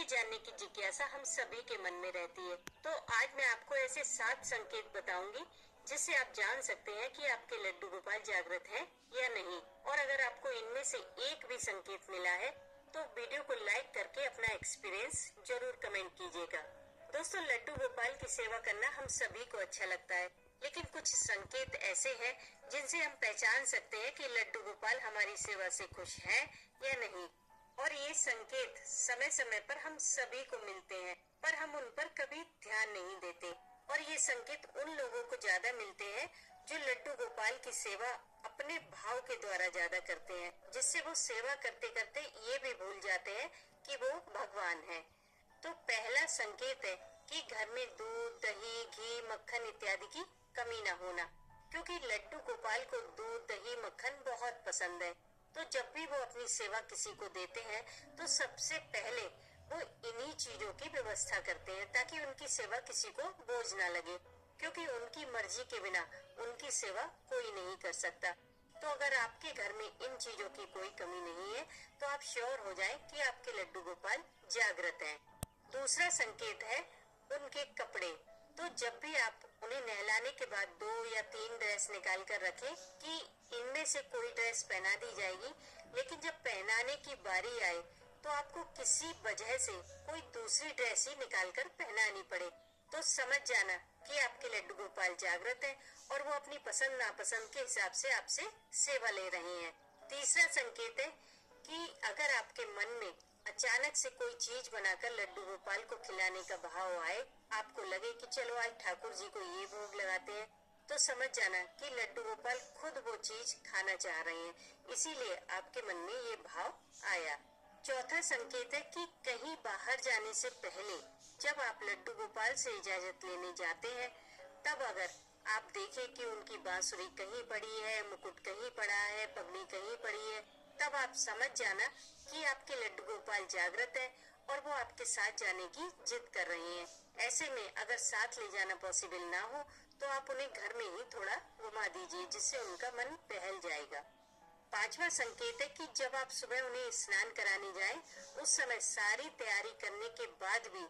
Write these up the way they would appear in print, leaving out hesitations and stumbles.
ये जानने की जिज्ञासा हम सभी के मन में रहती है। तो आज मैं आपको ऐसे 7 संकेत बताऊंगी जिससे आप जान सकते हैं कि आपके लड्डू गोपाल जागृत हैं या नहीं। और अगर आपको इनमें से एक भी संकेत मिला है तो वीडियो को लाइक करके अपना एक्सपीरियंस जरूर कमेंट कीजिएगा। दोस्तों, लड्डू गोपाल की सेवा करना हम सभी को अच्छा लगता है, लेकिन कुछ संकेत ऐसे हैं जिनसे हम पहचान सकते हैं कि लड्डू गोपाल हमारी सेवा से खुश है या नहीं। और ये संकेत समय समय पर हम सभी को मिलते हैं, पर हम उन पर कभी ध्यान नहीं देते। और ये संकेत उन लोगों को ज्यादा मिलते हैं जो लड्डू गोपाल की सेवा अपने भाव के द्वारा ज्यादा करते हैं, जिससे वो सेवा करते करते ये भी भूल जाते हैं कि वो भगवान है। तो पहला संकेत है कि घर में दूध, दही, घी, मक्खन इत्यादि की कमी न होना, क्योंकि लड्डू गोपाल को दूध, दही, मक्खन बहुत पसंद है। तो जब भी वो अपनी सेवा किसी को देते हैं तो सबसे पहले वो इन्हीं चीजों की व्यवस्था करते हैं ताकि उनकी सेवा किसी को बोझ ना लगे, क्योंकि उनकी मर्जी के बिना उनकी सेवा कोई नहीं कर सकता। तो अगर आपके घर में इन चीजों की कोई कमी नहीं है तो आप श्योर हो जाएं कि आपके लड्डू गोपाल जागृत हैं। दूसरा संकेत है उनके कपड़े। तो जब भी आप उन्हें नहलाने के बाद 2 या 3 ड्रेस निकाल कर रखें कि इनमें से कोई ड्रेस पहना दी जाएगी, लेकिन जब पहनाने की बारी आए तो आपको किसी वजह से कोई दूसरी ड्रेस ही निकाल कर पहनानी पड़े, तो समझ जाना कि आपके लड्डू गोपाल जागृत हैं और वो अपनी पसंद नापसंद के हिसाब से आपसे सेवा ले रहे हैं। तीसरा संकेत है कि अगर आपके मन में अचानक से कोई चीज बनाकर लड्डू गोपाल को खिलाने का भाव आए, आपको लगे कि चलो आज ठाकुर जी को ये भोग लगाते हैं, तो समझ जाना कि लड्डू गोपाल खुद वो चीज खाना चाह रहे हैं, इसीलिए आपके मन में ये भाव आया। चौथा संकेत है कि कहीं बाहर जाने से पहले जब आप लड्डू गोपाल से इजाजत लेने जाते हैं, तब अगर आप देखें कि उनकी बांसुरी कहीं पड़ी है, मुकुट कहीं पड़ा है, पगड़ी कहीं पड़ी है, तब आप समझ जाना कि आपके लड्डू गोपाल जागृत है और वो आपके साथ जाने की जिद कर रहे हैं। ऐसे में अगर साथ ले जाना पॉसिबल ना हो तो आप उन्हें घर में ही थोड़ा घुमा दीजिए, जिससे उनका मन बहल जाएगा। पांचवा संकेत है कि जब आप सुबह उन्हें स्नान कराने जाएं, उस समय सारी तैयारी करने के बाद भी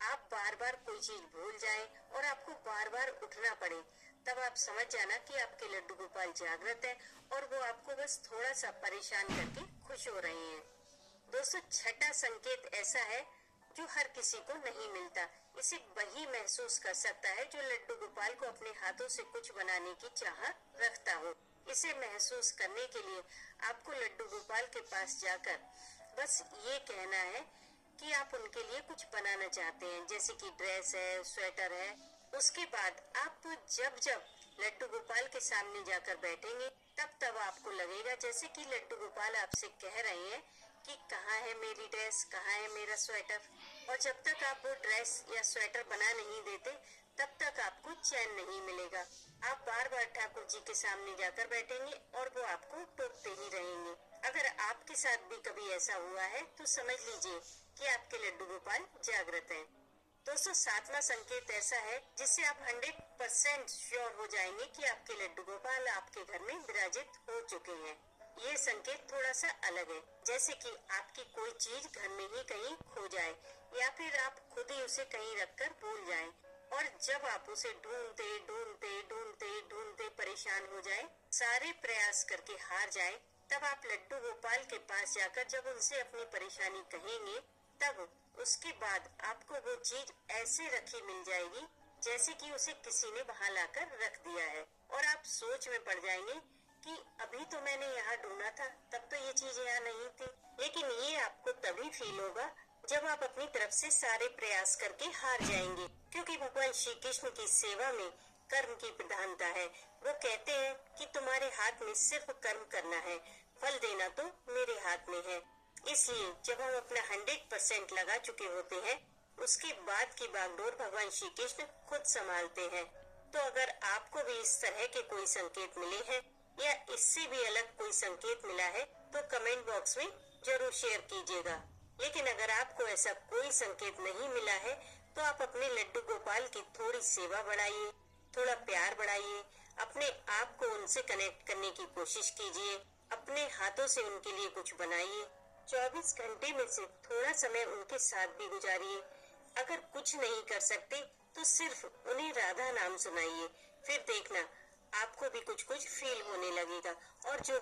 आप बार बार कोई चीज भूल जाएं और आपको बार बार उठना पड़े, तब आप समझ जाना कि आपके लड्डू गोपाल जागृत है और वो आपको बस थोड़ा सा परेशान करके खुश हो रहे हैं। दोस्तों, छठा संकेत ऐसा है जो हर किसी को नहीं मिलता। इसे वही महसूस कर सकता है जो लड्डू गोपाल को अपने हाथों से कुछ बनाने की चाह रखता हो। इसे महसूस करने के लिए आपको लड्डू गोपाल के पास जाकर बस ये कहना है कि आप उनके लिए कुछ बनाना चाहते हैं, जैसे कि ड्रेस है, स्वेटर है। उसके बाद आप जब जब लड्डू गोपाल के सामने जाकर बैठेंगे तब आपको लगेगा जैसे कि लड्डू गोपाल आपसे कह रहे हैं कि कहाँ है मेरी ड्रेस, कहाँ है मेरा स्वेटर। और जब तक आप वो ड्रेस या स्वेटर बना नहीं देते तब तक आपको चैन नहीं मिलेगा। आप बार बार ठाकुर जी के सामने जाकर बैठेंगे और वो आपको टोकते ही रहेंगे। अगर आपके साथ भी कभी ऐसा हुआ है तो समझ लीजिए कि आपके लड्डू गोपाल जागृत हैं। दोस्तों, सातवां संकेत ऐसा है जिससे आप 100% श्योर हो जाएंगे कि आपके लड्डू गोपाल आपके घर में विराजित हो चुके हैं। ये संकेत थोड़ा सा अलग है, जैसे कि आपकी कोई चीज घर में ही कहीं खो जाए या फिर आप खुद ही उसे कहीं रखकर भूल जाएं, और जब आप उसे ढूंढते ढूंढते ढूंढते ढूंढते परेशान हो जाए, सारे प्रयास करके हार जाए, तब आप लड्डू गोपाल के पास जाकर जब उनसे अपनी परेशानी कहेंगे, तब उसके बाद आपको वो चीज ऐसे रखी मिल जाएगी जैसे कि उसे किसी ने वहाँ लाकर रख दिया है, और आप सोच में पड़ जाएंगे कि अभी तो मैंने यहाँ ढूंढा था, तब तो ये चीज यहाँ नहीं थी। लेकिन ये आपको तभी फील होगा जब आप अपनी तरफ से सारे प्रयास करके हार जाएंगे, क्योंकि भगवान श्री कृष्ण की सेवा में कर्म की प्रधानता है। वो कहते हैं कि तुम्हारे हाथ में सिर्फ कर्म करना है, फल देना तो मेरे हाथ में है। इसलिए जब हम अपना 100% लगा चुके होते हैं, उसके बाद की बागडोर भगवान श्री कृष्ण खुद संभालते हैं। तो अगर आपको भी इस तरह के कोई संकेत मिले हैं या इससे भी अलग कोई संकेत मिला है तो कमेंट बॉक्स में जरूर शेयर कीजिएगा। लेकिन अगर आपको ऐसा कोई संकेत नहीं मिला है तो आप अपने लड्डू गोपाल की थोड़ी सेवा बढ़ाइए, थोड़ा प्यार बढ़ाइए, अपने आप को उनसे कनेक्ट करने की कोशिश कीजिए, अपने हाथों से उनके लिए कुछ बनाइए, 24 घंटे में से थोड़ा समय उनके साथ भी गुजारिए। अगर कुछ नहीं कर सकते तो सिर्फ उन्हें राधा नाम सुनाइए। फिर देखना आपको भी कुछ कुछ फील होने लगेगा। और जो